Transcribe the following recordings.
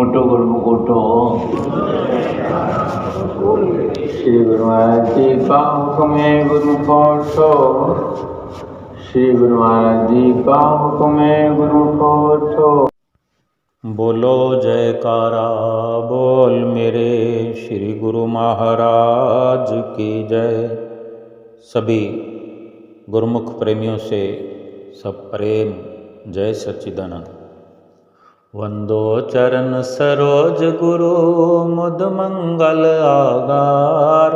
उठो गुरुमुख उठो। श्री गुरु महाराज जी का हुक्म है गुरुमुख उठो। श्री गुरु महाराज जी का हुक्म है गुरुमुख उठो। बोलो जयकारा बोल मेरे श्री गुरु महाराज की जय। सभी गुरुमुख प्रेमियों से सब प्रेम जय सच्चिदानंद। वंदो चरण सरोज गुरु मुद मंगल आगार।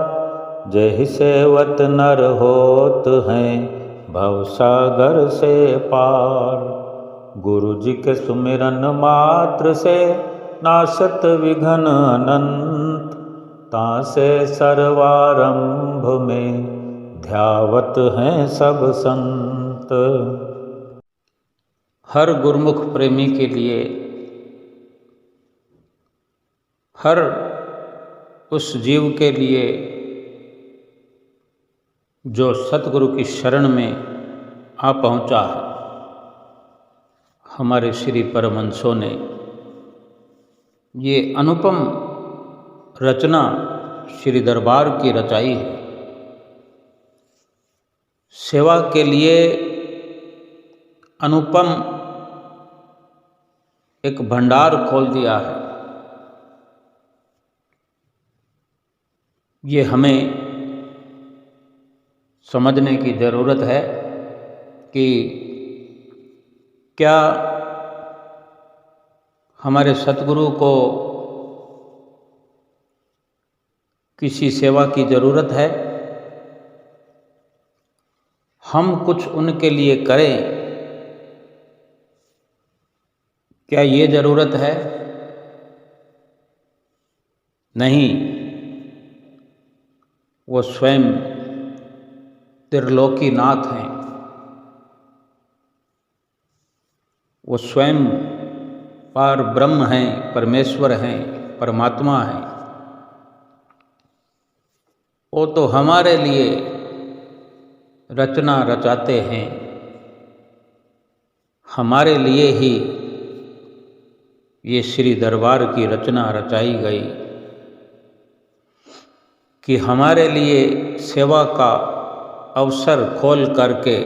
जय सेवत नर होत हैं भव सागर से पार। गुरु जी के सुमिरन मात्र से नाशत विघ्न अनंत। तासे सर्वारंभ में ध्यावत हैं सब संत। हर गुरुमुख प्रेमी के लिए, हर उस जीव के लिए जो सतगुरु की शरण में आ पहुँचा है, हमारे श्री परमहंसों ने ये अनुपम रचना श्री दरबार की रचाई है। सेवा के लिए अनुपम एक भंडार खोल दिया है। ये हमें समझने की ज़रूरत है कि क्या हमारे सतगुरु को किसी सेवा की ज़रूरत है? हम कुछ उनके लिए करें, क्या ये ज़रूरत है? नहीं, वो स्वयं त्रिलोकीनाथ हैं। वो स्वयं पार ब्रह्म हैं, परमेश्वर हैं, परमात्मा हैं। वो तो हमारे लिए रचना रचाते हैं। हमारे लिए ही ये श्री दरबार की रचना रचाई गई कि हमारे लिए सेवा का अवसर खोल करके,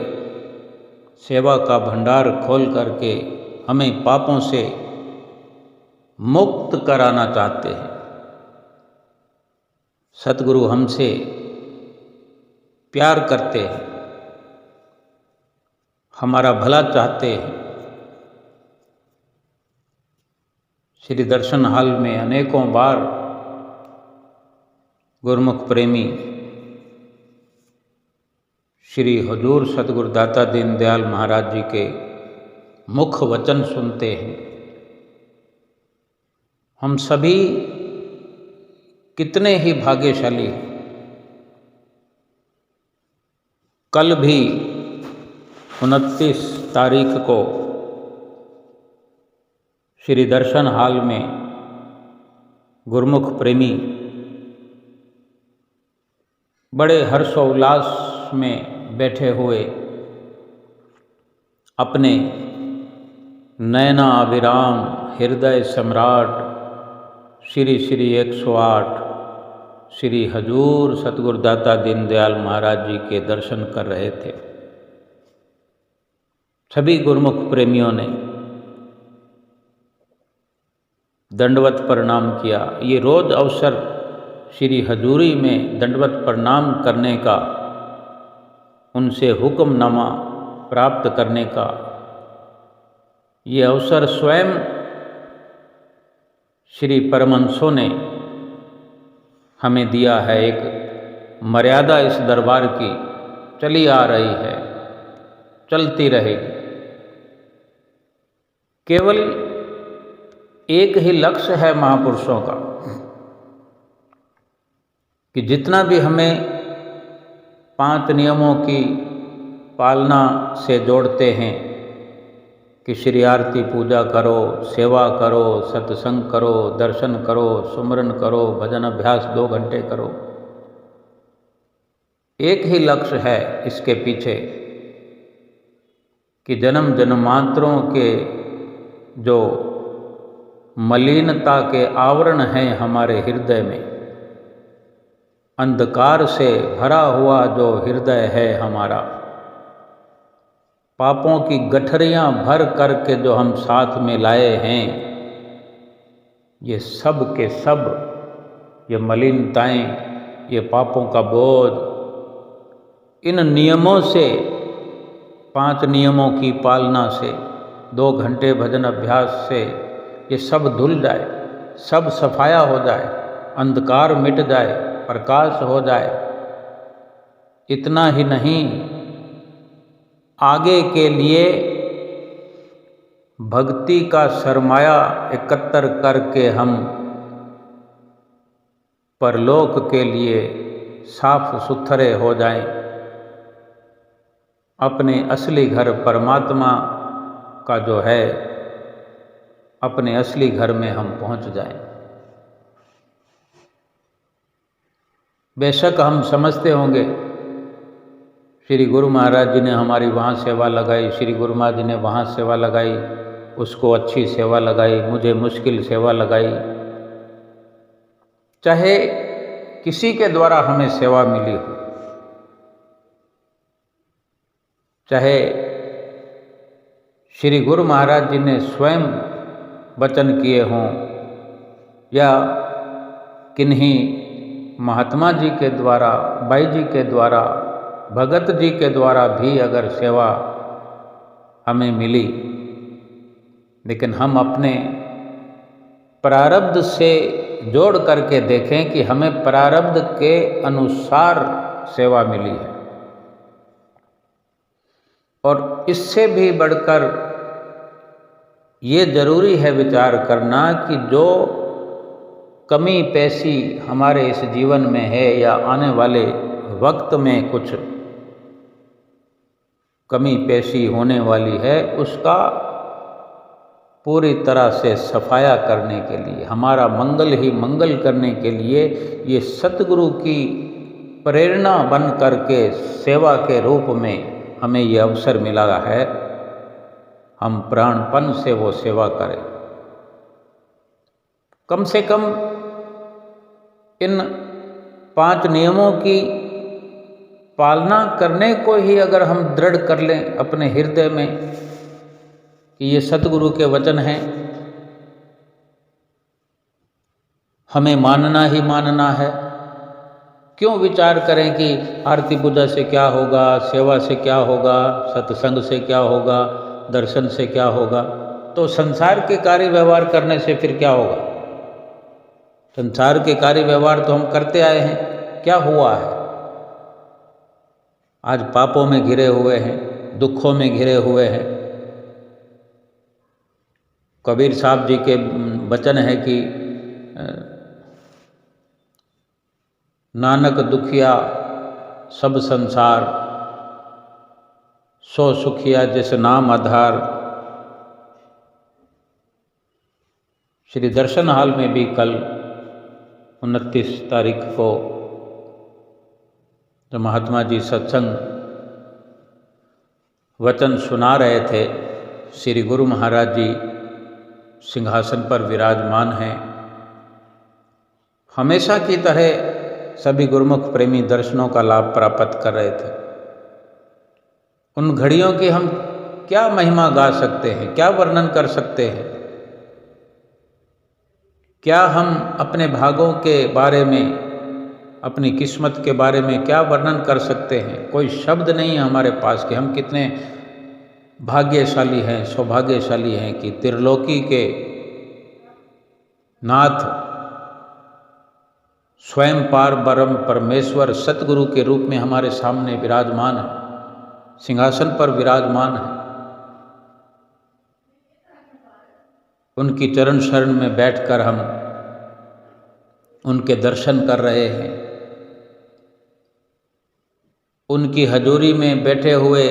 सेवा का भंडार खोल करके हमें पापों से मुक्त कराना चाहते हैं। सतगुरु हमसे प्यार करते हैं, हमारा भला चाहते हैं। श्री दर्शन हाल में अनेकों बार गुरुमुख प्रेमी श्री हुजूर सतगुरु दाता दीनदयाल महाराज जी के मुख वचन सुनते हैं। हम सभी कितने ही भाग्यशाली हैं। कल भी 29 तारीख को श्री दर्शन हाल में गुरुमुख प्रेमी बड़े हर्षोल्लास में बैठे हुए अपने नैना अविराम हृदय सम्राट श्री श्री 108 श्री हजूर सतगुरु दाता दीनदयाल महाराज जी के दर्शन कर रहे थे। सभी गुरुमुख प्रेमियों ने दंडवत प्रणाम किया। ये रोज अवसर श्री हजूरी में दंडवत प्रणाम करने का, उनसे हुक्मनामा प्राप्त करने का ये अवसर स्वयं श्री परमहंसों ने हमें दिया है। एक मर्यादा इस दरबार की चली आ रही है, चलती रहेगी। केवल एक ही लक्ष्य है महापुरुषों का कि जितना भी हमें 5 नियमों की पालना से जोड़ते हैं कि श्री आरती पूजा करो, सेवा करो, सत्संग करो, दर्शन करो, सुमरन करो, भजन अभ्यास 2 घंटे करो, एक ही लक्ष्य है इसके पीछे कि जन्म जन्मांतरों के जो मलिनता के आवरण हैं हमारे हृदय में। अंधकार से भरा हुआ जो हृदय है हमारा, पापों की गठरियां भर करके जो हम साथ में लाए हैं, ये सब के सब, ये मलिनताएं, ये पापों का बोझ, इन नियमों से, 5 नियमों की पालना से, 2 घंटे भजन अभ्यास से ये सब धुल जाए, सब सफाया हो जाए, अंधकार मिट जाए, प्रकाश हो जाए। इतना ही नहीं, आगे के लिए भक्ति का सरमाया एकत्र करके हम परलोक के लिए साफ सुथरे हो जाएं, अपने असली घर परमात्मा का जो है, अपने असली घर में हम पहुंच जाएं। बेशक हम समझते होंगे श्री गुरु महाराज जी ने हमारी वहाँ सेवा लगाई, श्री गुरु महाराज जी ने वहाँ सेवा लगाई, उसको अच्छी सेवा लगाई, मुझे मुश्किल सेवा लगाई। चाहे किसी के द्वारा हमें सेवा मिली हो, चाहे श्री गुरु महाराज जी ने स्वयं वचन किए हों या किन्हीं महात्मा जी के द्वारा, बाई जी के द्वारा, भगत जी के द्वारा भी अगर सेवा हमें मिली, लेकिन हम अपने प्रारब्ध से जोड़ करके देखें कि हमें प्रारब्ध के अनुसार सेवा मिली है। और इससे भी बढ़कर ये जरूरी है विचार करना कि जो कमी पेशी हमारे इस जीवन में है या आने वाले वक्त में कुछ कमी पेशी होने वाली है, उसका पूरी तरह से सफाया करने के लिए, हमारा मंगल ही मंगल करने के लिए ये सतगुरु की प्रेरणा बन करके सेवा के रूप में हमें ये अवसर मिला है। हम प्राणपन से वो सेवा करें। कम से कम इन 5 नियमों की पालना करने को ही अगर हम दृढ़ कर लें अपने हृदय में कि ये सतगुरु के वचन हैं, हमें मानना ही मानना है। क्यों विचार करें कि आरती पूजा से क्या होगा, सेवा से क्या होगा, सत्संग से क्या होगा, दर्शन से क्या होगा? तो संसार के कार्य व्यवहार करने से फिर क्या होगा? संसार के कार्य व्यवहार तो हम करते आए हैं, क्या हुआ है? आज पापों में घिरे हुए हैं, दुखों में घिरे हुए हैं। कबीर साहब जी के वचन है कि नानक दुखिया सब संसार, सो सुखिया जिस नाम आधार। श्री दर्शन हाल में भी कल 29 तारीख को जो महात्मा जी सत्संग वचन सुना रहे थे, श्री गुरु महाराज जी सिंहासन पर विराजमान हैं। हमेशा की तरह सभी गुरुमुख प्रेमी दर्शनों का लाभ प्राप्त कर रहे थे। उन घड़ियों की हम क्या महिमा गा सकते हैं, क्या वर्णन कर सकते हैं? क्या हम अपने भागों के बारे में, अपनी किस्मत के बारे में क्या वर्णन कर सकते हैं? कोई शब्द नहीं है हमारे पास कि हम कितने भाग्यशाली हैं, सौभाग्यशाली हैं कि त्रिलोकी के नाथ स्वयं पार ब्रह्म परमेश्वर सतगुरु के रूप में हमारे सामने विराजमान है, सिंहासन पर विराजमान है। उनकी चरण शरण में बैठकर हम उनके दर्शन कर रहे हैं, उनकी हजूरी में बैठे हुए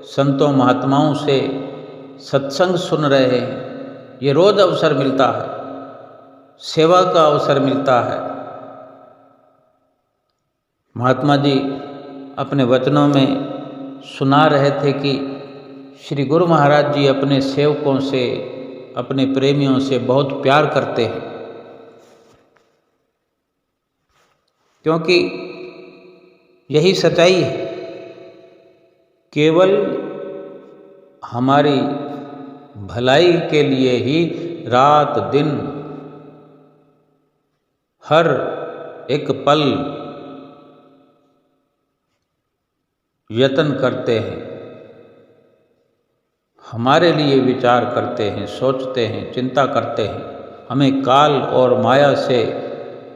संतों महात्माओं से सत्संग सुन रहे हैं। ये रोज अवसर मिलता है, सेवा का अवसर मिलता है। महात्मा जी अपने वचनों में सुना रहे थे कि श्री गुरु महाराज जी अपने सेवकों से, अपने प्रेमियों से बहुत प्यार करते हैं, क्योंकि यही सच्चाई है। केवल हमारी भलाई के लिए ही रात दिन हर एक पल यत्न करते हैं, हमारे लिए विचार करते हैं, सोचते हैं, चिंता करते हैं। हमें काल और माया से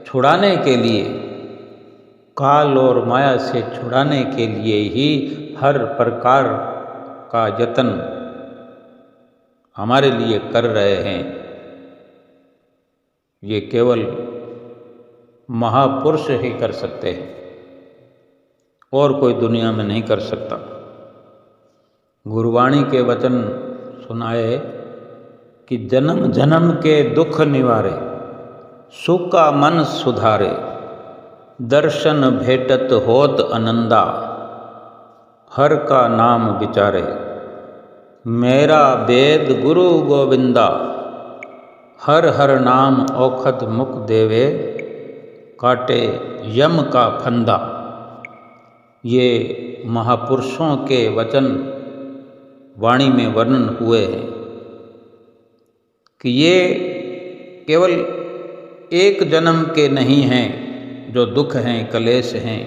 छुड़ाने के लिए, काल और माया से छुड़ाने के लिए ही हर प्रकार का यत्न हमारे लिए कर रहे हैं। ये केवल महापुरुष ही कर सकते हैं और कोई दुनिया में नहीं कर सकता। गुरुवाणी के वचन सुनाए कि जन्म जन्म के दुख निवारे, सूका मन सुधारे, दर्शन भेटत होत आनंदा, हर का नाम विचारे, मेरा वेद गुरु गोविंदा, हर हर नाम औखद मुख देवे, काटे यम का फंदा। ये महापुरुषों के वचन वाणी में वर्णन हुए हैं कि ये केवल एक जन्म के नहीं हैं जो दुख हैं, कलेश हैं,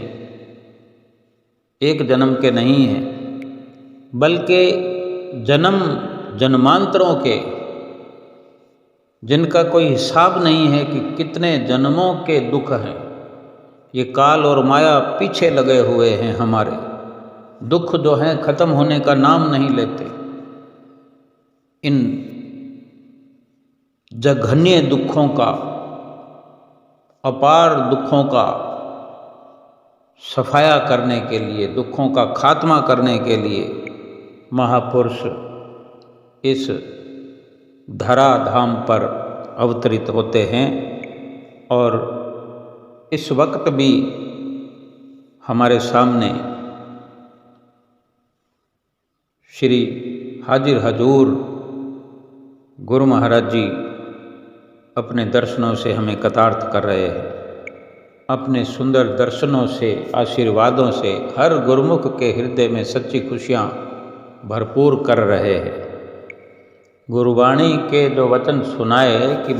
एक जन्म के नहीं हैं, बल्कि जन्म जन्मांतरों के, जिनका कोई हिसाब नहीं है कि कितने जन्मों के दुख हैं। ये काल और माया पीछे लगे हुए हैं हमारे। दुख जो हैं खत्म होने का नाम नहीं लेते। इन जघन्य दुखों का, अपार दुखों का सफाया करने के लिए, दुखों का खात्मा करने के लिए महापुरुष इस धराधाम पर अवतरित होते हैं। और इस वक्त भी हमारे सामने श्री हाजिर हजूर गुरु महाराज जी अपने दर्शनों से हमें कृतार्थ कर रहे हैं। अपने सुंदर दर्शनों से, आशीर्वादों से हर गुरुमुख के हृदय में सच्ची खुशियाँ भरपूर कर रहे हैं। गुरुवाणी के जो वचन सुनाए कि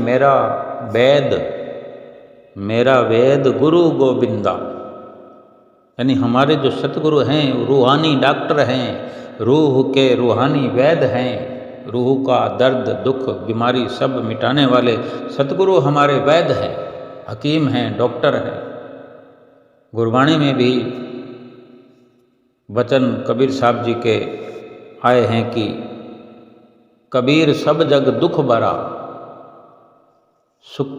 मेरा वेद गुरु गोविंदा, यानी हमारे जो सतगुरु हैं, रूहानी डॉक्टर हैं, रूह के रूहानी वैद हैं, रूह का दर्द, दुख, बीमारी सब मिटाने वाले सतगुरु हमारे वैद हैं, हकीम हैं, डॉक्टर हैं। गुरुवाणी में भी वचन कबीर साहब जी के आए हैं कि कबीर सब जग दुख भरा, सुख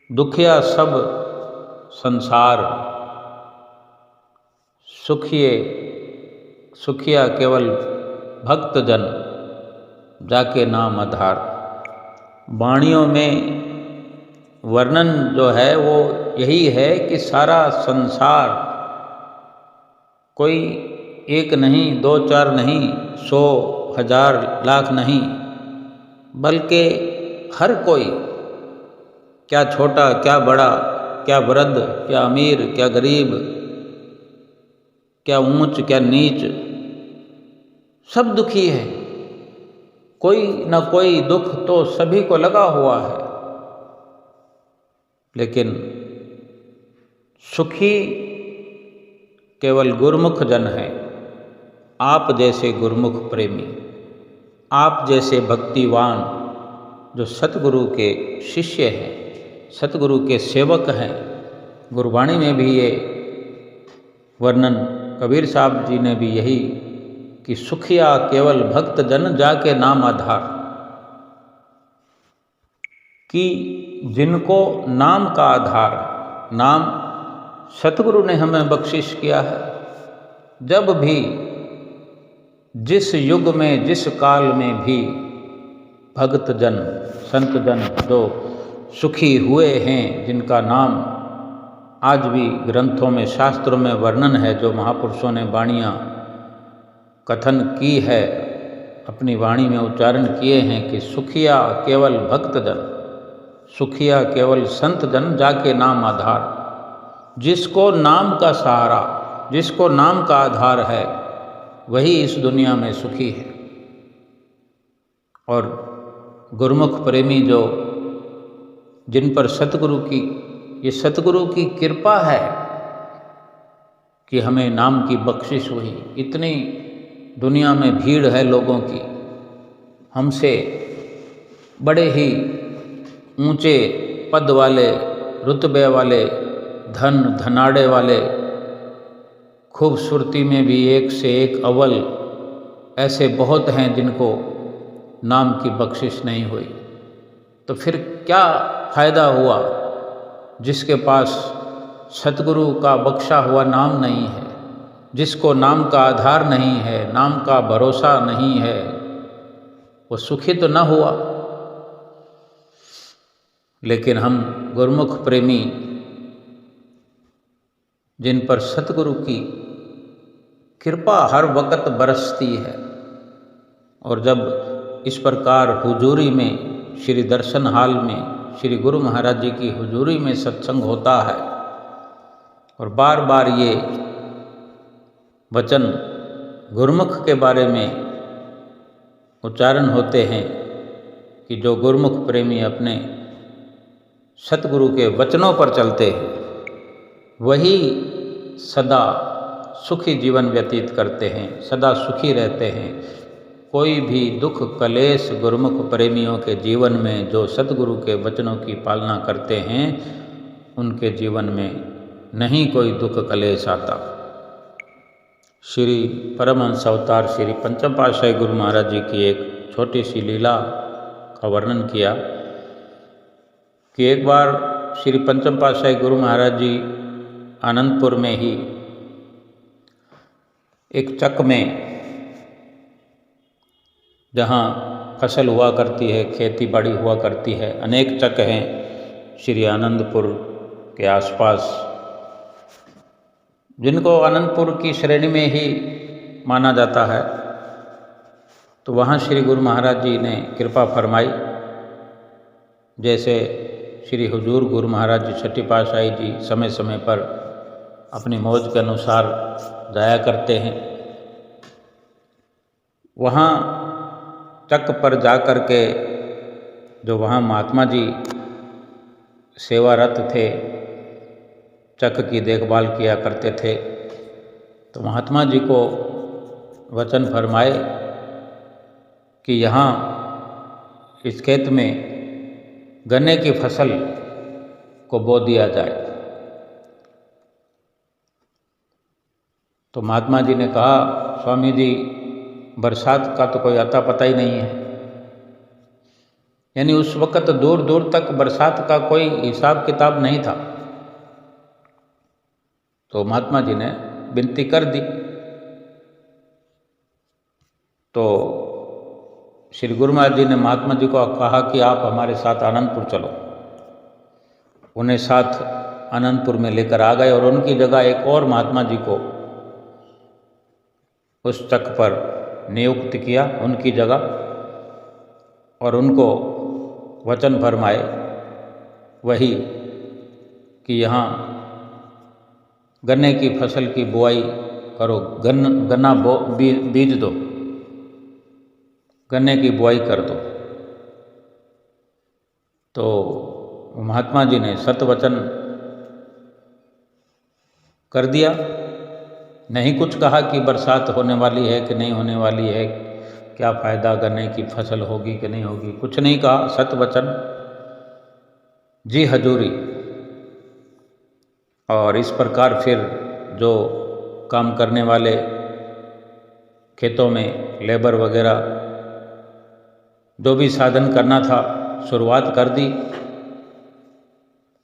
दुखिया सब संसार, सुखिया केवल भक्त जन, जाके नाम आधार। वाणियों में वर्णन जो है वो यही है कि सारा संसार, कोई एक नहीं, दो चार नहीं, 100 1000 लाख नहीं, बल्कि हर कोई, क्या छोटा क्या बड़ा, क्या वृद्ध क्या अमीर, क्या गरीब, क्या ऊंच क्या नीच, सब दुखी है। कोई न कोई दुख तो सभी को लगा हुआ है, लेकिन सुखी केवल गुरुमुख जन है। आप जैसे गुरुमुख प्रेमी, आप जैसे भक्तिवान जो सतगुरु के शिष्य हैं, सतगुरु के सेवक हैं। गुरुवाणी में भी ये वर्णन कबीर साहब जी ने भी यही कि सुखिया केवल भक्त जन, जाके नाम आधार, कि जिनको नाम का आधार, नाम सतगुरु ने हमें बख्शिश किया है। जब भी, जिस युग में, जिस काल में भी भक्त जन, संत जन जो सुखी हुए हैं, जिनका नाम आज भी ग्रंथों में, शास्त्रों में वर्णन है, जो महापुरुषों ने वाणियाँ कथन की है, अपनी वाणी में उच्चारण किए हैं कि सुखिया केवल भक्तजन, सुखिया केवल संत जन, जाके नाम आधार। जिसको नाम का सहारा, जिसको नाम का आधार है, वही इस दुनिया में सुखी है। और गुरुमुख प्रेमी जो, जिन पर सतगुरु की, ये सतगुरु की कृपा है कि हमें नाम की बख्शिश हुई। इतनी दुनिया में भीड़ है लोगों की, हमसे बड़े ही ऊंचे पद वाले, रुतबे वाले, धन धनाड़े वाले, खूबसूरती में भी एक से एक अव्वल, ऐसे बहुत हैं जिनको नाम की बख्शिश नहीं हुई। तो फिर क्या फ़ायदा हुआ जिसके पास सतगुरु का बख्शा हुआ नाम नहीं है, जिसको नाम का आधार नहीं है, नाम का भरोसा नहीं है, वो सुखी तो न हुआ। लेकिन हम गुरुमुख प्रेमी, जिन पर सतगुरु की कृपा हर वक्त बरसती है, और जब इस प्रकार हुजूरी में, श्री दर्शन हाल में, श्री गुरु महाराज जी की हुजूरी में सत्संग होता है और बार बार ये वचन गुरुमुख के बारे में उच्चारण होते हैं कि जो गुरुमुख प्रेमी अपने सतगुरु के वचनों पर चलते हैं, वही सदा सुखी जीवन व्यतीत करते हैं, सदा सुखी रहते हैं। कोई भी दुख कलेश गुरुमुख प्रेमियों के जीवन में, जो सतगुरु के वचनों की पालना करते हैं, उनके जीवन में नहीं कोई दुख कलेश आता। श्री परमहंस अवतार श्री पंचम पातशाही गुरु महाराज जी की एक छोटी सी लीला का वर्णन किया कि एक बार श्री पंचम पातशाही गुरु महाराज जी आनंदपुर में ही एक चक में, जहाँ फसल हुआ करती है, खेती बाड़ी हुआ करती है, अनेक चक हैं श्री आनंदपुर के आसपास, जिनको आनंदपुर की श्रेणी में ही माना जाता है। तो वहाँ श्री गुरु महाराज जी ने कृपा फरमाई। जैसे श्री हुजूर गुरु महाराज जी छठी पातशाही जी समय समय पर अपनी मौज के अनुसार जाया करते हैं, वहाँ चक पर जा कर के जो वहाँ महात्मा जी सेवारत थे, चक की देखभाल किया करते थे, तो महात्मा जी को वचन फरमाए कि यहाँ इस खेत में गन्ने की फसल को बो दिया जाए। तो महात्मा जी ने कहा, स्वामी जी, बरसात का तो कोई अता पता ही नहीं है। यानी उस वक़्त दूर दूर तक बरसात का कोई हिसाब किताब नहीं था। तो महात्मा जी ने विनती कर दी। तो श्री गुरु महाराज जी ने महात्मा जी को कहा कि आप हमारे साथ आनंदपुर चलो। उन्हें साथ आनंदपुर में लेकर आ गए और उनकी जगह एक और महात्मा जी को उस चक पर नियुक्त किया उनकी जगह, और उनको वचन फरमाए वही कि यहाँ गन्ने की फसल की बुआई करो, गन्ना बीज दो, गन्ने की बुआई कर दो। तो महात्मा जी ने सतवचन कर दिया। नहीं कुछ कहा कि बरसात होने वाली है कि नहीं होने वाली है, क्या फ़ायदा, गन्ने की फसल होगी कि नहीं होगी, कुछ नहीं कहा। सतवचन, जी हजूरी। और इस प्रकार फिर जो काम करने वाले खेतों में लेबर वगैरह जो भी साधन करना था शुरुआत कर दी।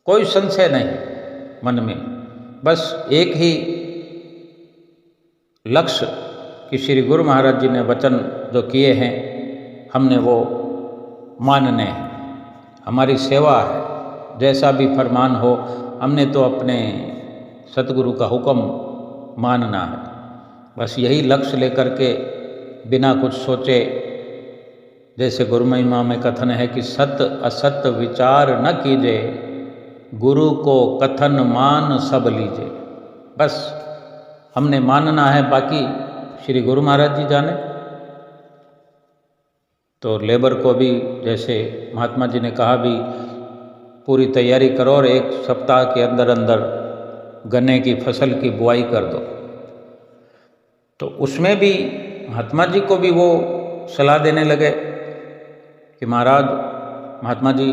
कोई संशय नहीं मन में, बस एक ही लक्ष्य कि श्री गुरु महाराज जी ने वचन जो किए हैं हमने वो मानने हैं, हमारी सेवा है, जैसा भी फरमान हो हमने तो अपने सतगुरु का हुक्म मानना है। बस यही लक्ष्य लेकर के बिना कुछ सोचे जैसे गुरु महिमा में कथन है कि सत असत विचार न कीजिए, गुरु को कथन मान सब लीजिए। बस हमने मानना है, बाकी श्री गुरु महाराज जी जाने। तो लेबर को भी जैसे महात्मा जी ने कहा भी पूरी तैयारी करो और 1 सप्ताह के अंदर अंदर गन्ने की फसल की बुआई कर दो। तो उसमें भी महात्मा जी को भी वो सलाह देने लगे कि महाराज, महात्मा जी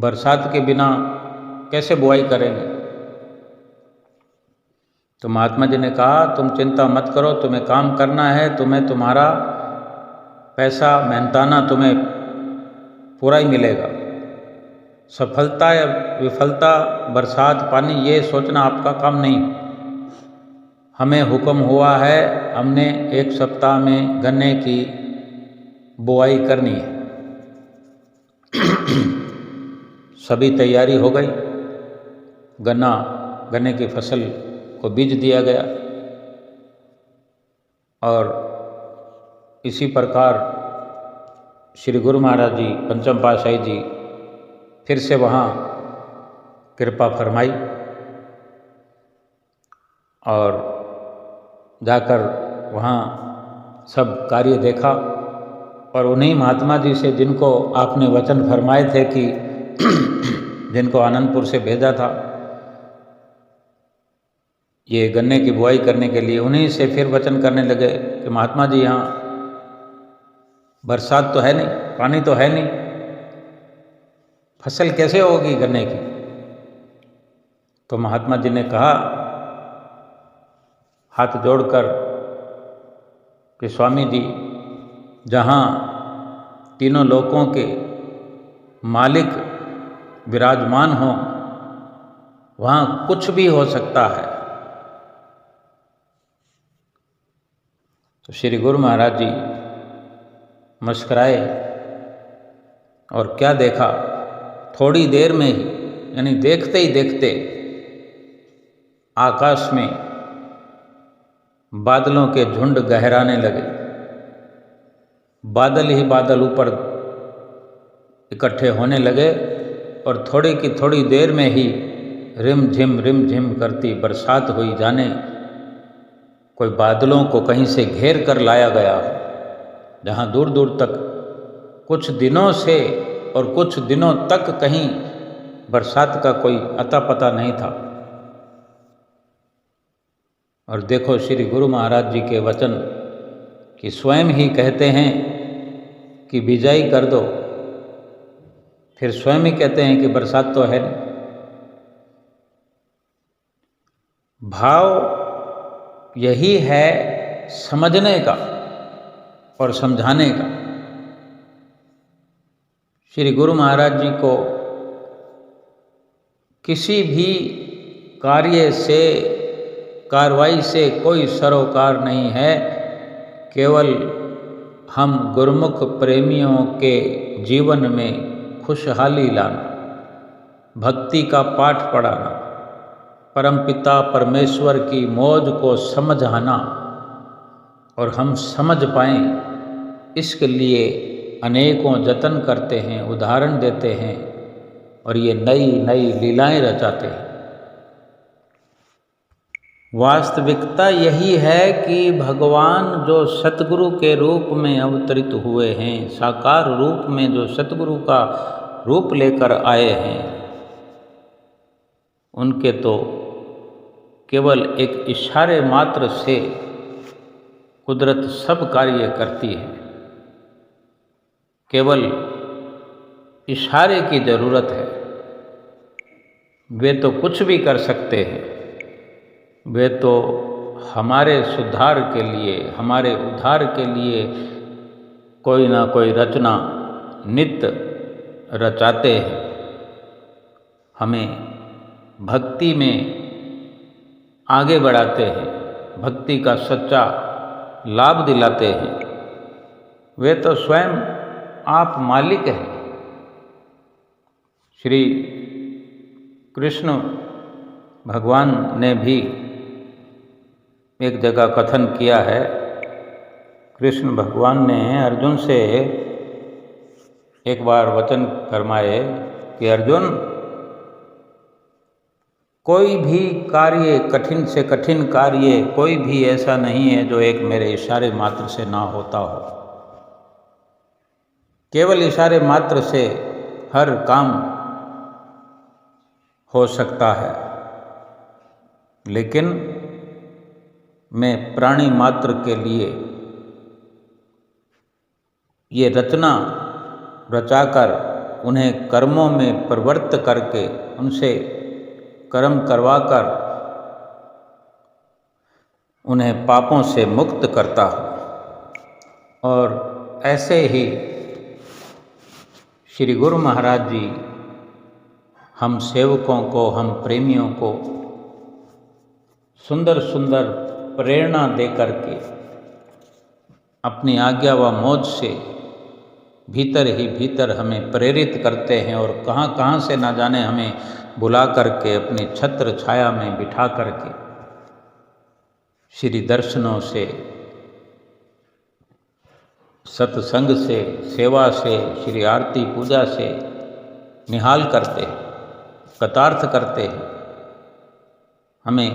बरसात के बिना कैसे बुआई करेंगे। तो महात्मा जी ने कहा तुम चिंता मत करो, तुम्हें काम करना है, तुम्हें तुम्हारा पैसा मेहनताना तुम्हें पूरा ही मिलेगा। सफलता या विफलता, बरसात पानी, ये सोचना आपका काम नहीं। हमें हुक्म हुआ है, हमने 1 सप्ताह में गन्ने की बुआई करनी है। सभी तैयारी हो गई, गन्ने की फसल को बीज दिया गया और इसी प्रकार श्री गुरु महाराज जी, पंचम पातशाही जी फिर से वहाँ कृपा फरमाई और जाकर वहाँ सब कार्य देखा। और उन्हीं महात्मा जी से जिनको आपने वचन फरमाए थे कि जिनको आनंदपुर से भेजा था ये गन्ने की बुआई करने के लिए, उन्हीं से फिर वचन करने लगे कि महात्मा जी यहाँ बरसात तो है नहीं, पानी तो है नहीं, फसल कैसे होगी गन्ने की। तो महात्मा जी ने कहा हाथ जोड़कर कि स्वामी जी, जहाँ तीनों लोकों के मालिक विराजमान हों वहाँ कुछ भी हो सकता है। तो श्री गुरु महाराज जी मुस्कुराए और क्या देखा, थोड़ी देर में ही, यानी देखते ही देखते आकाश में बादलों के झुंड गहराने लगे। बादल ही बादल ऊपर इकट्ठे होने लगे और थोड़ी की थोड़ी देर में ही रिम झिम करती बरसात हुई, जाने कोई बादलों को कहीं से घेर कर लाया गया, जहाँ दूर दूर तक कुछ दिनों से और कुछ दिनों तक कहीं बरसात का कोई अता पता नहीं था। और देखो श्री गुरु महाराज जी के वचन कि स्वयं ही कहते हैं कि बिजाई कर दो, फिर स्वयं ही कहते हैं कि बरसात तो है नहीं। भाव यही है समझने का और समझाने का। श्री गुरु महाराज जी को किसी भी कार्य से, कार्रवाई से कोई सरोकार नहीं है। केवल हम गुरुमुख प्रेमियों के जीवन में खुशहाली लाना, भक्ति का पाठ पढ़ाना, परमपिता परमेश्वर की मौज को समझाना और हम समझ पाएं, इसके लिए अनेकों जतन करते हैं, उदाहरण देते हैं और ये नई नई लीलाएं रचाते हैं। वास्तविकता यही है कि भगवान जो सतगुरु के रूप में अवतरित हुए हैं, साकार रूप में जो सतगुरु का रूप लेकर आए हैं, उनके तो केवल एक इशारे मात्र से कुदरत सब कार्य करती है। केवल इशारे की ज़रूरत है। वे तो कुछ भी कर सकते हैं। वे तो हमारे सुधार के लिए, हमारे उद्धार के लिए कोई ना कोई रचना नित्य रचाते हैं। हमें भक्ति में आगे बढ़ाते हैं, भक्ति का सच्चा लाभ दिलाते हैं। वे तो स्वयं आप मालिक हैं। श्री कृष्ण भगवान ने भी एक जगह कथन किया है, कृष्ण भगवान ने अर्जुन से एक बार वचन फरमाए कि अर्जुन, कोई भी कार्य, कठिन से कठिन कार्य कोई भी ऐसा नहीं है जो एक मेरे इशारे मात्र से ना होता हो। केवल इशारे मात्र से हर काम हो सकता है, लेकिन मैं प्राणी मात्र के लिए ये रचना रचाकर उन्हें कर्मों में प्रवृत्त करके उनसे कर्म करवाकर उन्हें पापों से मुक्त करता हूँ। और ऐसे ही श्री गुरु महाराज जी हम सेवकों को, हम प्रेमियों को सुंदर सुंदर प्रेरणा दे करके अपनी आज्ञा व मौज से भीतर ही भीतर हमें प्रेरित करते हैं और कहाँ कहाँ से ना जाने हमें बुला करके अपनी छत्र छाया में बिठा करके श्री दर्शनों से, सत्संग से, सेवा से, श्री आरती पूजा से निहाल करते हैं, कृतार्थ करते हैं, हमें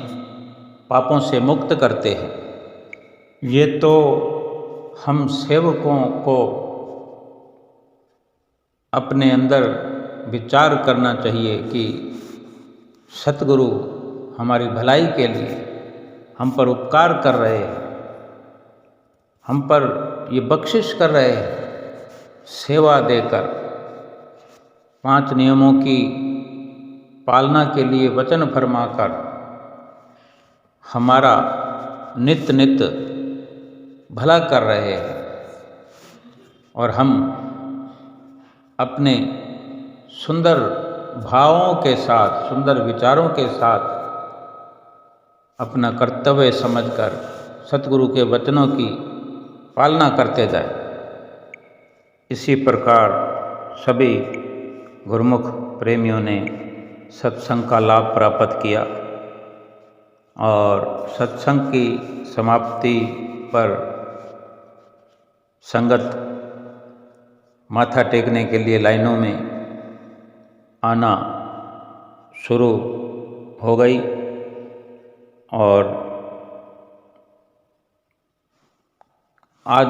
पापों से मुक्त करते हैं। ये तो हम सेवकों को अपने अंदर विचार करना चाहिए कि सतगुरु हमारी भलाई के लिए हम पर उपकार कर रहे हैं, हम पर ये बख्शिश कर रहे हैं, सेवा देकर 5 नियमों की पालना के लिए वचन फरमाकर हमारा नित्य नित्य भला कर रहे हैं। और हम अपने सुंदर भावों के साथ, सुंदर विचारों के साथ अपना कर्तव्य समझकर सतगुरु के वचनों की पालना करते जाए। इसी प्रकार सभी गुरुमुख प्रेमियों ने सत्संग का लाभ प्राप्त किया और सत्संग की समाप्ति पर संगत माथा टेकने के लिए लाइनों में आना शुरू हो गई और आज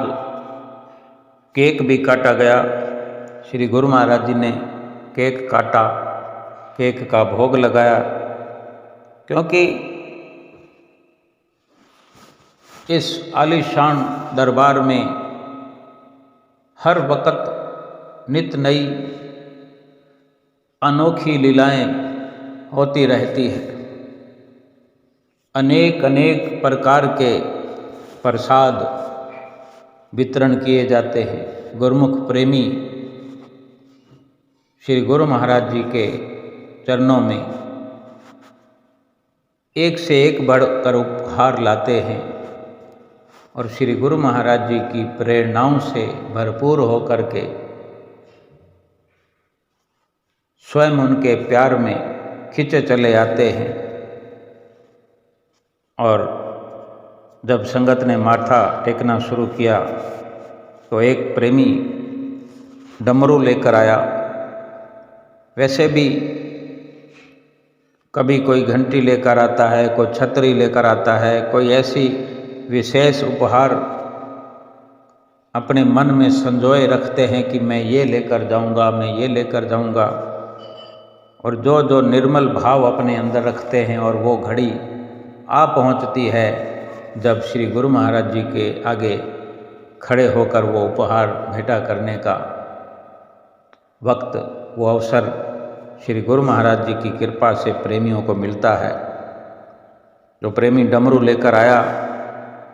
केक भी काटा गया। श्री गुरु महाराज जी ने केक काटा, केक का भोग लगाया, क्योंकि इस आलीशान दरबार में हर वक्त नित नई अनोखी लीलाएं होती रहती है। अनेक अनेक प्रकार के प्रसाद वितरण किए जाते हैं। गुरुमुख प्रेमी श्री गुरु महाराज जी के चरणों में एक से एक बढ़कर उपहार लाते हैं और श्री गुरु महाराज जी की प्रेरणाओं से भरपूर होकर के स्वयं उनके प्यार में खिंचे चले आते हैं। और जब संगत ने माथा टेकना शुरू किया तो एक प्रेमी डमरू लेकर आया। वैसे भी कभी कोई घंटी लेकर आता है, कोई छतरी लेकर आता है, कोई ऐसी विशेष उपहार अपने मन में संजोए रखते हैं कि मैं ये लेकर जाऊंगा, मैं ये लेकर जाऊंगा। और जो जो निर्मल भाव अपने अंदर रखते हैं और वो घड़ी आ पहुंचती है जब श्री गुरु महाराज जी के आगे खड़े होकर वो उपहार भेंटा करने का वक्त, वो अवसर श्री गुरु महाराज जी की कृपा से प्रेमियों को मिलता है। जो प्रेमी डमरू लेकर आया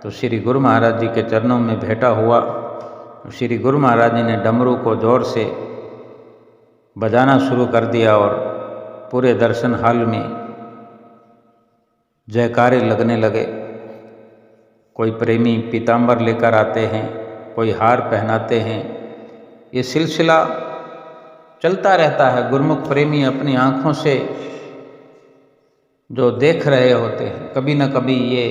तो श्री गुरु महाराज जी के चरणों में भेंटा हुआ। श्री गुरु महाराज जी ने डमरू को जोर से बजाना शुरू कर दिया और पूरे दर्शन हाल में जयकारे लगने लगे। कोई प्रेमी पीताम्बर लेकर आते हैं, कोई हार पहनाते हैं। ये सिलसिला चलता रहता है। गुरुमुख प्रेमी अपनी आँखों से जो देख रहे होते हैं, कभी न कभी ये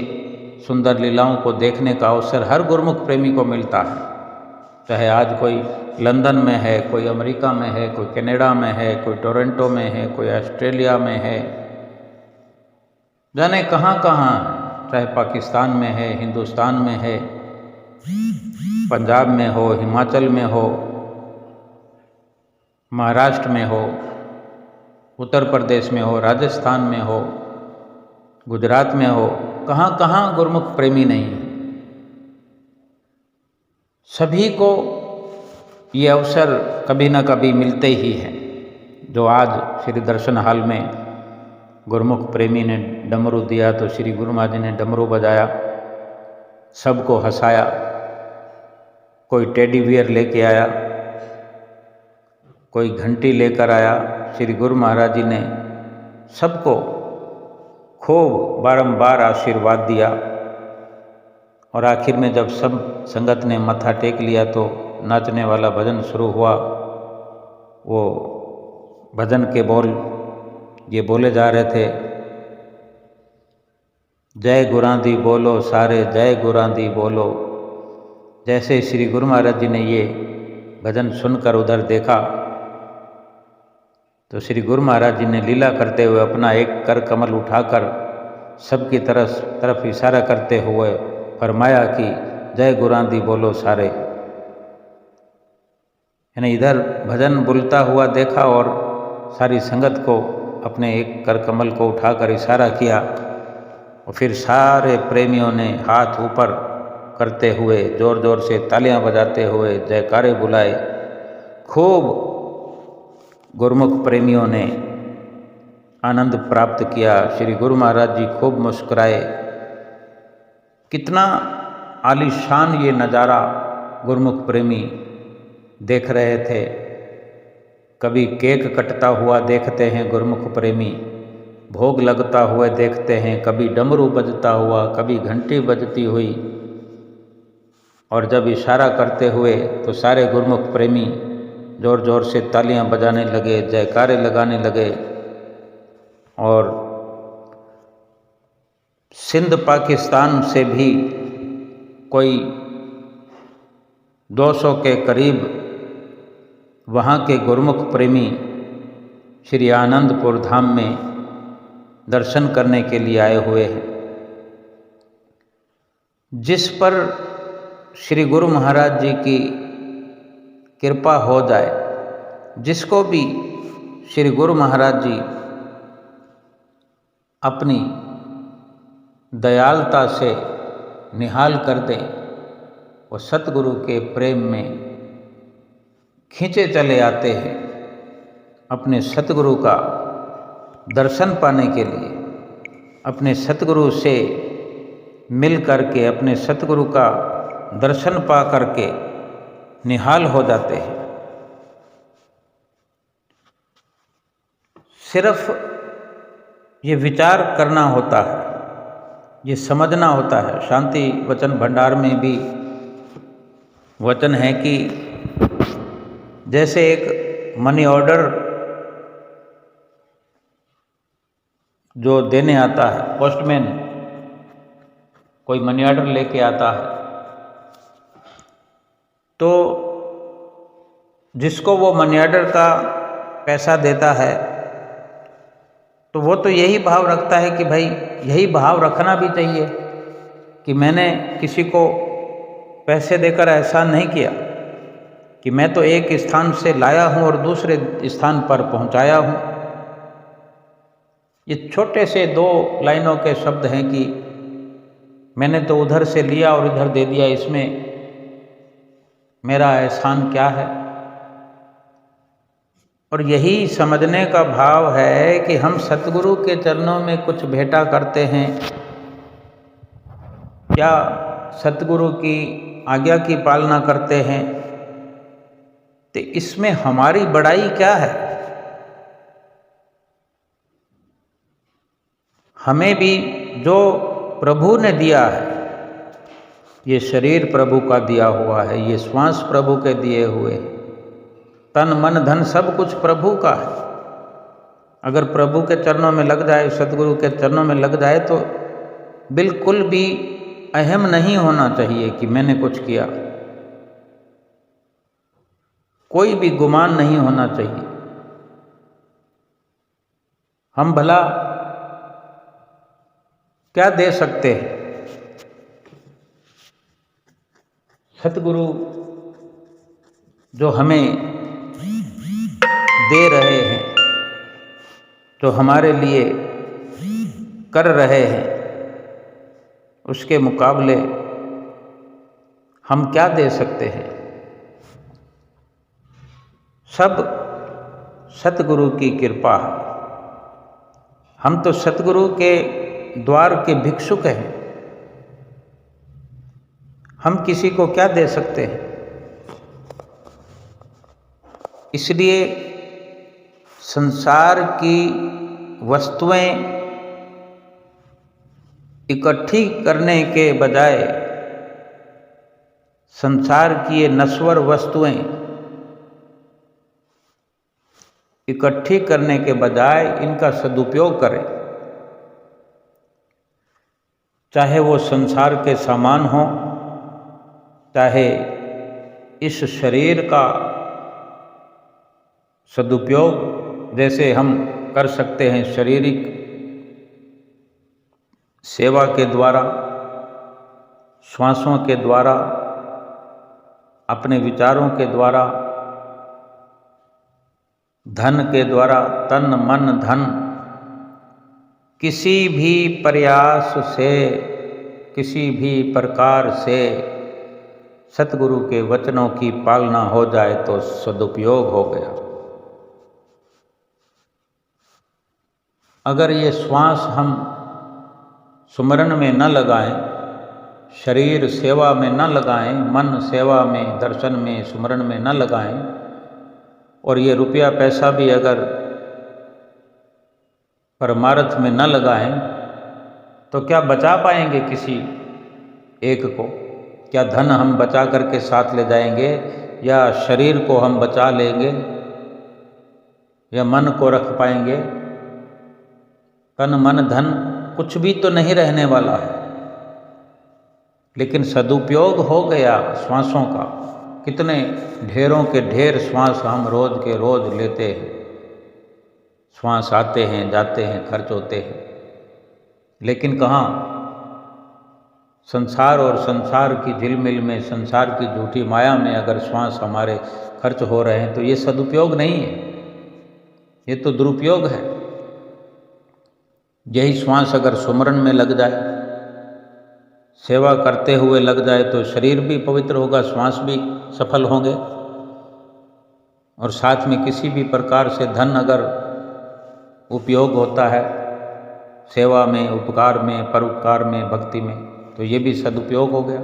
सुंदर लीलाओं को देखने का अवसर हर गुरुमुख प्रेमी को मिलता है। चाहे आज कोई लंदन में है, कोई अमेरिका में है, कोई कनाडा में है, कोई टोरंटो में है, कोई ऑस्ट्रेलिया में है, जाने कहाँ कहाँ, चाहे पाकिस्तान में है, हिंदुस्तान में है, पंजाब में हो, हिमाचल में हो, महाराष्ट्र में हो, उत्तर प्रदेश में हो, राजस्थान में हो, गुजरात में हो, कहाँ कहाँ गुरुमुख प्रेमी नहीं है। सभी को ये अवसर कभी न कभी मिलते ही हैं। जो आज श्री दर्शन हाल में गुरुमुख प्रेमी ने डमरू दिया तो श्री गुरु महाराज ने डमरू बजाया, सबको हंसाया, कोई टेडी बियर लेके आया, कोई घंटी लेकर आया। श्री गुरु महाराज जी ने सबको खूब बारंबार आशीर्वाद दिया और आखिर में जब सब संगत ने मत्था टेक लिया तो नाचने वाला भजन शुरू हुआ। वो भजन के बोल ये बोले जा रहे थे, जय गुरांदी बोलो सारे, जय गुरांदी बोलो। जैसे श्री गुरु महाराज जी ने ये भजन सुनकर उधर देखा तो श्री गुरु महाराज जी ने लीला करते हुए अपना एक कर कमल उठाकर सबकी तरफ इशारा करते हुए फरमाया कि जय गुरांदी बोलो सारे। यानी इधर भजन बोलता हुआ देखा और सारी संगत को अपने एक कर कमल को उठाकर इशारा किया और फिर सारे प्रेमियों ने हाथ ऊपर करते हुए जोर जोर से तालियां बजाते हुए जयकारे बुलाए। खूब गुरुमुख प्रेमियों ने आनंद प्राप्त किया। श्री गुरु महाराज जी खूब मुस्कुराए। कितना आलीशान ये नज़ारा गुरुमुख प्रेमी देख रहे थे। कभी केक कटता हुआ देखते हैं गुरुमुख प्रेमी, भोग लगता हुए देखते हैं, कभी डमरू बजता हुआ, कभी घंटी बजती हुई, और जब इशारा करते हुए तो सारे गुरुमुख प्रेमी जोर जोर से तालियां बजाने लगे, जयकारे लगाने लगे। और सिंध पाकिस्तान से भी कोई 200 के करीब वहाँ के गुरुमुख प्रेमी श्री आनंदपुर धाम में दर्शन करने के लिए आए हुए हैं। जिस पर श्री गुरु महाराज जी की कृपा हो जाए, जिसको भी श्री गुरु महाराज जी अपनी दयालुता से निहाल कर दें, वो सतगुरु के प्रेम में खींचे चले आते हैं अपने सतगुरु का दर्शन पाने के लिए, अपने सतगुरु से मिल करके, अपने सतगुरु का दर्शन पा करके निहाल हो जाते हैं। सिर्फ ये विचार करना होता है, ये समझना होता है। शांति वचन भंडार में भी वचन है कि जैसे एक मनी ऑर्डर जो देने आता है, पोस्टमैन कोई मनी ऑर्डर लेके आता है, तो जिसको वो मनी ऑर्डर का पैसा देता है तो वो तो यही भाव रखता है कि भाई यही भाव रखना भी चाहिए कि मैंने किसी को पैसे देकर एहसान नहीं किया, कि मैं तो एक स्थान से लाया हूँ और दूसरे स्थान पर पहुँचाया हूँ। ये छोटे से 2 लाइनों के शब्द हैं कि मैंने तो उधर से लिया और इधर दे दिया, इसमें मेरा एहसान क्या है। और यही समझने का भाव है कि हम सतगुरु के चरणों में कुछ भेंटा करते हैं, क्या सतगुरु की आज्ञा की पालना करते हैं, तो इसमें हमारी बड़ाई क्या है। हमें भी जो प्रभु ने दिया है, ये शरीर प्रभु का दिया हुआ है, ये श्वास प्रभु के दिए हुए हैं, तन मन धन सब कुछ प्रभु का है। अगर प्रभु के चरणों में लग जाए, सतगुरु के चरणों में लग जाए तो बिल्कुल भी अहम नहीं होना चाहिए कि मैंने कुछ किया, कोई भी गुमान नहीं होना चाहिए। हम भला क्या दे सकते हैं? सतगुरु जो हमें दे रहे हैं, जो हमारे लिए कर रहे हैं, उसके मुकाबले हम क्या दे सकते हैं? सब सतगुरु की कृपा है। हम तो सतगुरु के द्वार के भिक्षुक हैं। हम किसी को क्या दे सकते हैं? इसलिए संसार की वस्तुएं इकट्ठी करने के बजाय, संसार की ये नश्वर वस्तुएं इकट्ठी करने के बजाय इनका सदुपयोग करें। चाहे वो संसार के सामान हो, चाहे इस शरीर का सदुपयोग जैसे हम कर सकते हैं शारीरिक सेवा के द्वारा, श्वासों के द्वारा, अपने विचारों के द्वारा, धन के द्वारा, तन मन धन, किसी भी प्रयास से, किसी भी प्रकार से सतगुरु के वचनों की पालना हो जाए तो सदुपयोग हो गया। अगर ये श्वास हम सुमरन में न लगाएं, शरीर सेवा में न लगाएं, मन सेवा में, दर्शन में, सुमरन में न लगाएं, और ये रुपया पैसा भी अगर परमार्थ में न लगाएं, तो क्या बचा पाएंगे किसी एक को? क्या धन हम बचा करके साथ ले जाएंगे, या शरीर को हम बचा लेंगे, या मन को रख पाएंगे? तन मन धन कुछ भी तो नहीं रहने वाला है। लेकिन सदुपयोग हो गया श्वासों का। कितने ढेरों के ढेर श्वास हम रोज के रोज लेते हैं। श्वास आते हैं, जाते हैं, खर्च होते हैं, लेकिन कहाँ? संसार और संसार की झिलमिल में, संसार की झूठी माया में अगर श्वास हमारे खर्च हो रहे हैं तो ये सदुपयोग नहीं है, ये तो दुरुपयोग है। यही श्वास अगर सुमरन में लग जाए, सेवा करते हुए लग जाए, तो शरीर भी पवित्र होगा, श्वास भी सफल होंगे, और साथ में किसी भी प्रकार से धन अगर उपयोग होता है सेवा में, उपकार में, परोपकार में, भक्ति में, तो ये भी सदुपयोग हो गया।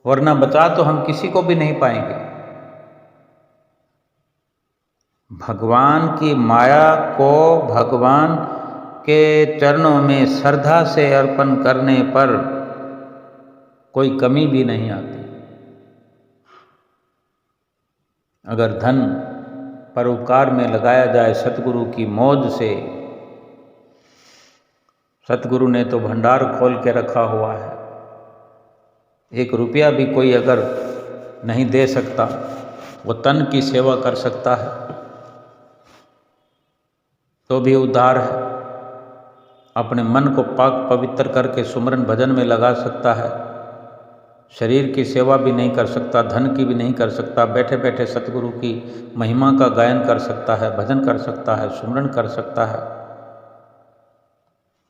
वरना बचा तो हम किसी को भी नहीं पाएंगे। भगवान की माया को भगवान के चरणों में श्रद्धा से अर्पण करने पर कोई कमी भी नहीं आती। अगर धन परोपकार में लगाया जाए सतगुरु की मौज से, सतगुरु ने तो भंडार खोल के रखा हुआ है। एक रुपया भी कोई अगर नहीं दे सकता, वो तन की सेवा कर सकता है तो भी उद्धार है। अपने मन को पाक पवित्र करके सुमरन भजन में लगा सकता है। शरीर की सेवा भी नहीं कर सकता, धन की भी नहीं कर सकता, बैठे बैठे सतगुरु की महिमा का गायन कर सकता है, भजन कर सकता है, सुमरन कर सकता है।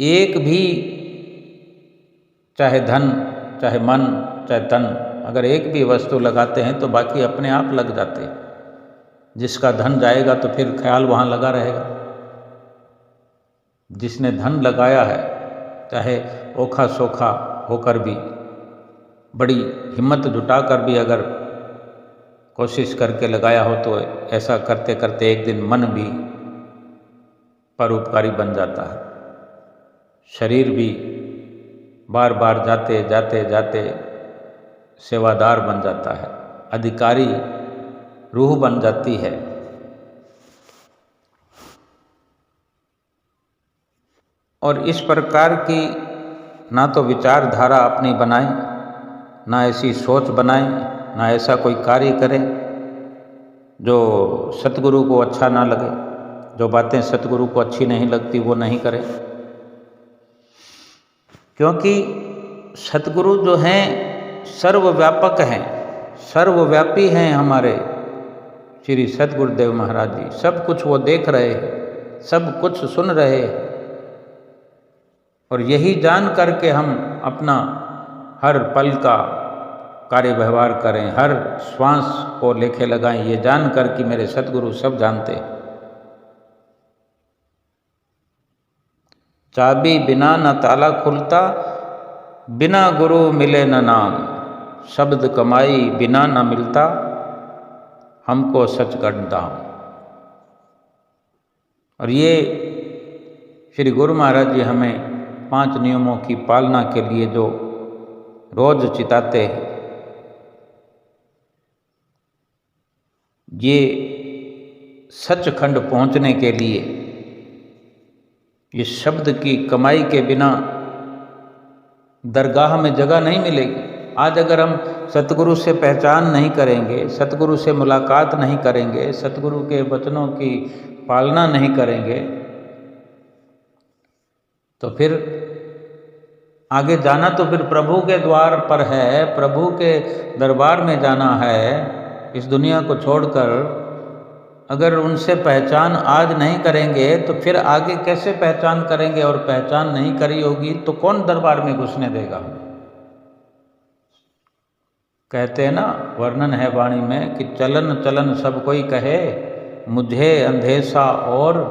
एक भी, चाहे धन, चाहे मन, चाहे तन, अगर एक भी वस्तु लगाते हैं तो बाकी अपने आप लग जाते हैं। जिसका धन जाएगा तो फिर ख्याल वहाँ लगा रहेगा। जिसने धन लगाया है, चाहे ओखा सोखा होकर भी, बड़ी हिम्मत जुटाकर भी अगर कोशिश करके लगाया हो, तो ऐसा करते करते एक दिन मन भी परोपकारी बन जाता है। शरीर भी बार बार जाते जाते जाते सेवादार बन जाता है, अधिकारी रूह बन जाती है। और इस प्रकार की ना तो विचारधारा अपनी बनाएं, ना ऐसी सोच बनाएं, ना ऐसा कोई कार्य करें जो सतगुरु को अच्छा ना लगे। जो बातें सतगुरु को अच्छी नहीं लगती वो नहीं करें, क्योंकि सतगुरु जो हैं सर्वव्यापक हैं, सर्वव्यापी हैं। हमारे श्री सतगुरुदेव महाराज जी सब कुछ वो देख रहे हैं, सब कुछ सुन रहे हैं। और यही जान करके हम अपना हर पल का कार्य व्यवहार करें, हर श्वास को लेखे लगाएं, ये जान कर कि मेरे सतगुरु सब जानते हैं। चाबी बिना न ताला खुलता, बिना गुरु मिले न नाम। शब्द कमाई बिना न मिलता, हमको सचखंड धाम। और ये श्री गुरु महाराज जी हमें 5 नियमों की पालना के लिए जो रोज चिताते हैं, ये सचखंड पहुंचने के लिए ये शब्द की कमाई के बिना दरगाह में जगह नहीं मिलेगी। आज अगर हम सतगुरु से पहचान नहीं करेंगे, सतगुरु से मुलाकात नहीं करेंगे, सतगुरु के वचनों की पालना नहीं करेंगे, तो फिर आगे जाना तो फिर प्रभु के द्वार पर है, प्रभु के दरबार में जाना है। इस दुनिया को छोड़कर अगर उनसे पहचान आज नहीं करेंगे तो फिर आगे कैसे पहचान करेंगे? और पहचान नहीं करी होगी तो कौन दरबार में घुसने देगा? कहते हैं ना, वर्णन है वाणी में कि चलन चलन सब कोई कहे, मुझे अंधेसा और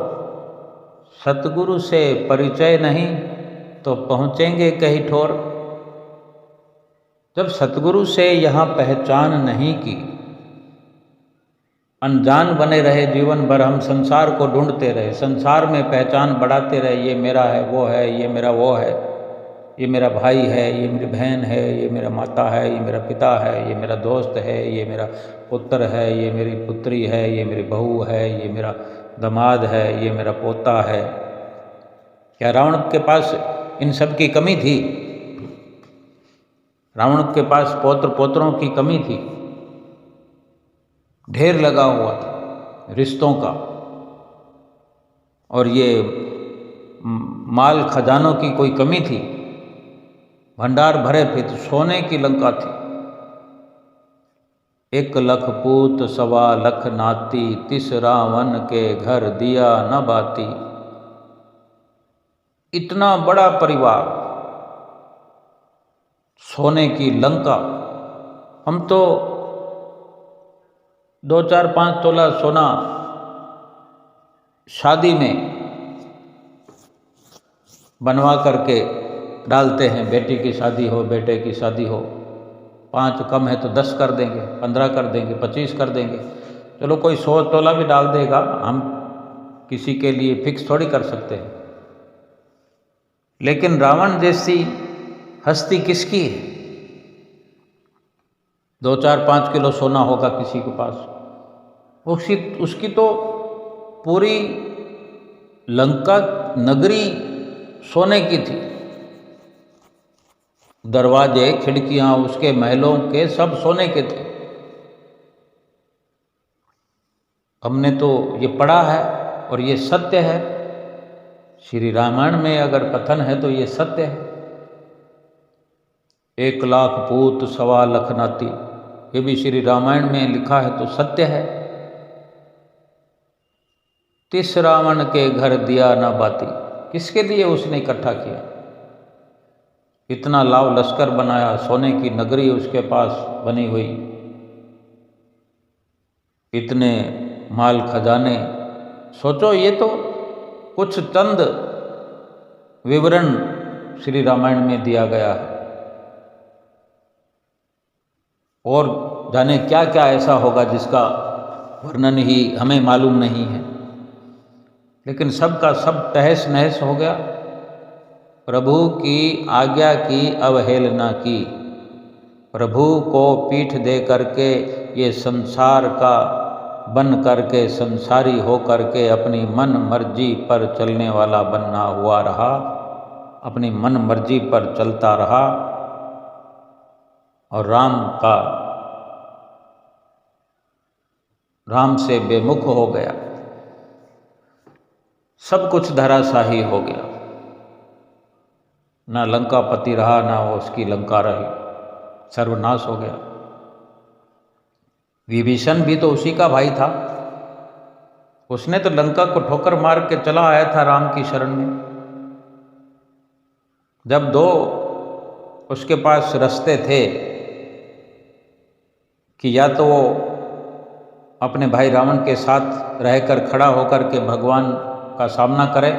सतगुरु से परिचय नहीं तो पहुँचेंगे कहीं ठोर। जब सतगुरु से यहाँ पहचान नहीं की, अनजान बने रहे, जीवन भर हम संसार को ढूंढते रहे, संसार में पहचान बढ़ाते रहे, ये मेरा है, वो है, ये मेरा वो है, ये मेरा भाई है, ये मेरी बहन है, ये मेरा माता है, ये मेरा पिता है, ये मेरा दोस्त है, ये मेरा पुत्र है, ये मेरी पुत्री है, ये मेरी बहू है, ये मेरा दामाद है, ये मेरा पोता है। क्या रावण के पास इन सब की कमी थी? रावण के पास पौत्र पोत्रों की कमी थी, ढेर लगा हुआ था रिश्तों का, और ये माल खजानों की कोई कमी थी? भंडार भरे थे, तो सोने की लंका थी। 1 लाख पूत 1.25 लाख नाती, 30 रावण के घर दिया न बाती। इतना बड़ा परिवार, सोने की लंका। हम तो 2, 4, 5 तोला सोना शादी में बनवा करके डालते हैं। बेटी की शादी हो, बेटे की शादी हो, 5 कम है तो 10 कर देंगे, 15 कर देंगे, 25 कर देंगे। चलो कोई 100 तोला भी डाल देगा, हम किसी के लिए फिक्स थोड़ी कर सकते हैं। लेकिन रावण जैसी हस्ती किसकी है? 2, 4, 5 किलो सोना होगा किसी के पास, उसकी तो पूरी लंका नगरी सोने की थी। दरवाजे, खिड़कियां उसके महलों के सब सोने के थे। हमने तो ये पढ़ा है और ये सत्य है। श्री रामायण में अगर कथन है तो ये सत्य है। 1 लाख पूत 1.25 लाख नाती, ये भी श्री रामायण में लिखा है तो सत्य है। 30 रावण के घर दिया न बाती, किसके लिए उसने इकट्ठा किया? इतना लाव लश्कर बनाया, सोने की नगरी उसके पास बनी हुई, इतने माल खजाने। सोचो, ये तो कुछ चंद विवरण श्री रामायण में दिया गया है, और जाने क्या क्या ऐसा होगा जिसका वर्णन ही हमें मालूम नहीं है। लेकिन सब का सब तहस नहस हो गया। प्रभु की आज्ञा की अवहेलना की, प्रभु को पीठ दे करके ये संसार का बन करके, संसारी हो करके अपनी मन मर्जी पर चलने वाला बनना हुआ रहा। अपनी मन मर्जी पर चलता रहा और राम से बेमुख हो गया। सब कुछ धराशाही हो गया, ना लंकापति रहा, ना वो उसकी लंका रही, सर्वनाश हो गया। विभीषण भी तो उसी का भाई था, उसने तो लंका को ठोकर मार के चला आया था राम की शरण में। जब दो उसके पास रास्ते थे कि या तो वो अपने भाई रावण के साथ रहकर खड़ा होकर के भगवान का सामना करे,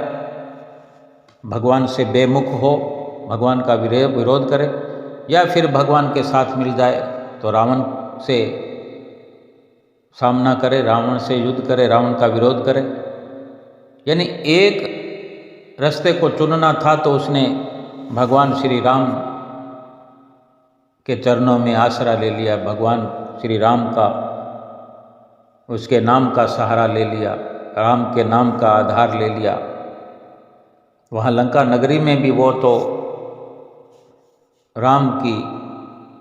भगवान से बेमुख हो, भगवान का विरोध करे, या फिर भगवान के साथ मिल जाए तो रावण से सामना करे, रावण से युद्ध करे, रावण का विरोध करे। यानी एक रास्ते को चुनना था तो उसने भगवान श्री राम के चरणों में आसरा ले लिया, भगवान श्री राम का, उसके नाम का सहारा ले लिया, राम के नाम का आधार ले लिया। वहाँ लंका नगरी में भी वो तो राम की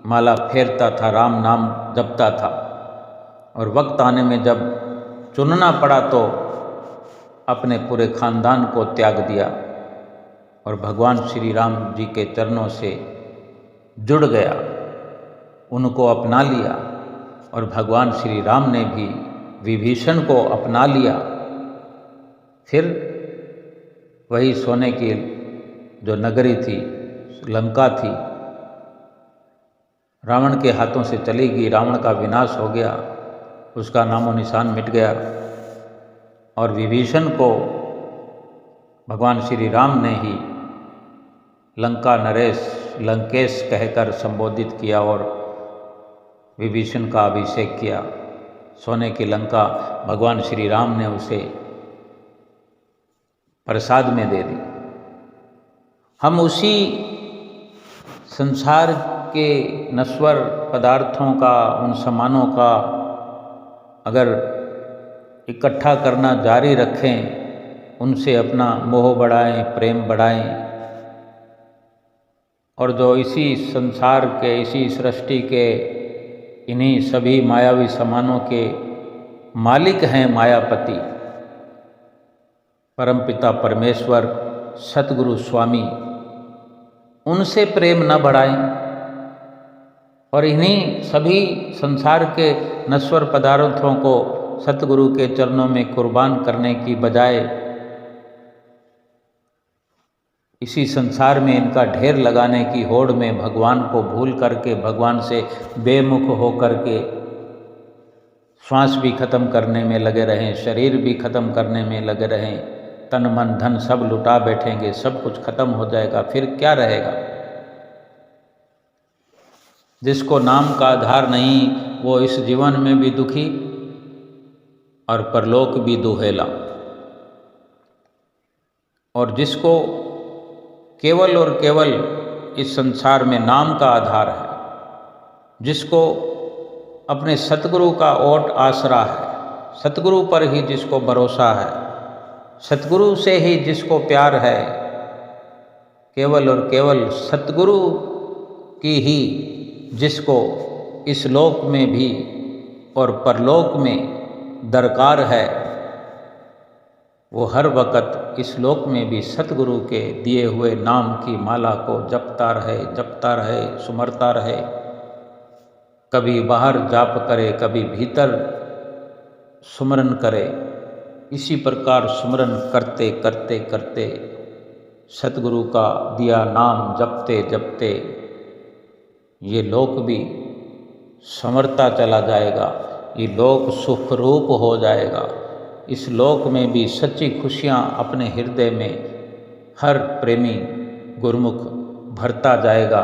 माला फेरता था, राम नाम जपता था, और वक्त आने में जब चुनना पड़ा तो अपने पूरे खानदान को त्याग दिया और भगवान श्री राम जी के चरणों से जुड़ गया, उनको अपना लिया। और भगवान श्री राम ने भी विभीषण को अपना लिया। फिर वही सोने की जो नगरी थी, लंका थी, रावण के हाथों से चली गई, रावण का विनाश हो गया, उसका नामो निशान मिट गया। और विभीषण को भगवान श्री राम ने ही लंका नरेश, लंकेश कहकर संबोधित किया और विभीषण का अभिषेक किया। सोने की लंका भगवान श्री राम ने उसे प्रसाद में दे दी। हम उसी संसार के नश्वर पदार्थों का, उन सामानों का अगर इकट्ठा करना जारी रखें, उनसे अपना मोह बढ़ाएं, प्रेम बढ़ाएं, और जो इसी संसार के, इसी सृष्टि के, इन्हीं सभी मायावी सामानों के मालिक हैं मायापति, परमपिता परमेश्वर सतगुरु स्वामी, उनसे प्रेम न बढ़ाएं और इन्हीं सभी संसार के नश्वर पदार्थों को सतगुरु के चरणों में कुर्बान करने की बजाय इसी संसार में इनका ढेर लगाने की होड़ में भगवान को भूल करके, भगवान से बेमुख हो करके श्वास भी खत्म करने में लगे रहें, शरीर भी खत्म करने में लगे रहें, तन मन धन सब लुटा बैठेंगे, सब कुछ खत्म हो जाएगा, फिर क्या रहेगा? जिसको नाम का आधार नहीं, वो इस जीवन में भी दुखी और परलोक भी दुहेला। और जिसको केवल और केवल इस संसार में नाम का आधार है, जिसको अपने सतगुरु का ओट आसरा है, सतगुरु पर ही जिसको भरोसा है, सतगुरु से ही जिसको प्यार है, केवल और केवल सतगुरु की ही जिसको इस लोक में भी और परलोक में दरकार है, वो हर वक़्त इस लोक में भी सतगुरु के दिए हुए नाम की माला को जपता रहे, सुमरता रहे। कभी बाहर जाप करे, कभी भीतर सुमरन करे। इसी प्रकार सुमरन करते करते करते सतगुरु का दिया नाम जपते जपते ये लोक भी संवरता चला जाएगा, ये लोक सुखरूप हो जाएगा। इस लोक में भी सच्ची खुशियाँ अपने हृदय में हर प्रेमी गुरुमुख भरता जाएगा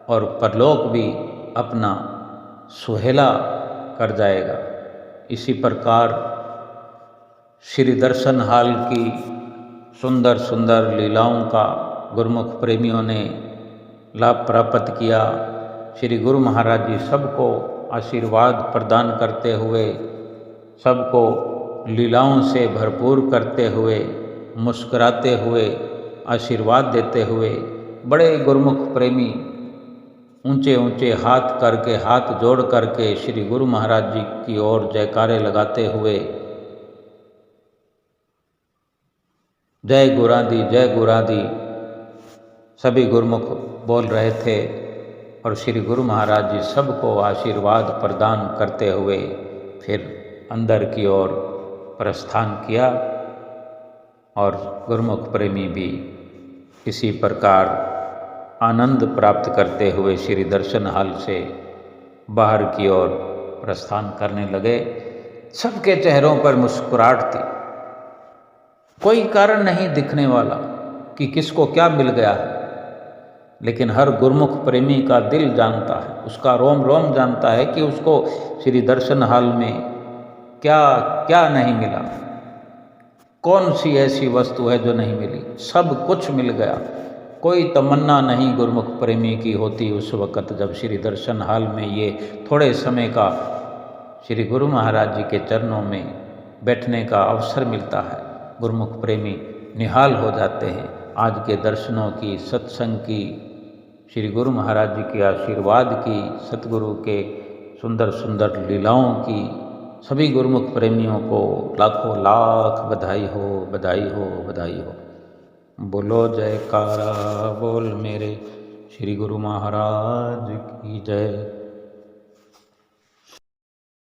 और परलोक भी अपना सुहेला कर जाएगा। इसी प्रकार श्री दर्शन हाल की सुंदर सुंदर लीलाओं का गुरुमुख प्रेमियों ने लाभ प्राप्त किया। श्री गुरु महाराज जी सबको आशीर्वाद प्रदान करते हुए, सबको लीलाओं से भरपूर करते हुए, मुस्कुराते हुए आशीर्वाद देते हुए बड़े गुरुमुख प्रेमी ऊंचे ऊंचे हाथ करके, हाथ जोड़ करके श्री गुरु महाराज जी की ओर जयकारे लगाते हुए जय गुरादी सभी गुरुमुख बोल रहे थे। और श्री गुरु महाराज जी सबको आशीर्वाद प्रदान करते हुए फिर अंदर की ओर प्रस्थान किया। और गुरुमुख प्रेमी भी इसी प्रकार आनंद प्राप्त करते हुए श्री दर्शन हाल से बाहर की ओर प्रस्थान करने लगे। सबके चेहरों पर मुस्कुराहट थी, कोई कारण नहीं दिखने वाला कि किसको क्या मिल गया है, लेकिन हर गुरुमुख प्रेमी का दिल जानता है, उसका रोम रोम जानता है कि उसको श्री दर्शन हाल में क्या क्या नहीं मिला, कौन सी ऐसी वस्तु है जो नहीं मिली। सब कुछ मिल गया। कोई तमन्ना नहीं गुरुमुख प्रेमी की होती उस वक़्त जब श्री दर्शन हाल में ये थोड़े समय का श्री गुरु महाराज जी के चरणों में बैठने का अवसर मिलता है। गुरुमुख प्रेमी निहाल हो जाते हैं आज के दर्शनों की, सत्संग की, श्री गुरु महाराज जी के आशीर्वाद की, सतगुरु के सुंदर सुंदर लीलाओं की। सभी गुरुमुख प्रेमियों को लाखों लाख बधाई हो, बधाई हो, बधाई हो। बोलो जयकारा बोल मेरे श्री गुरु महाराज की जय।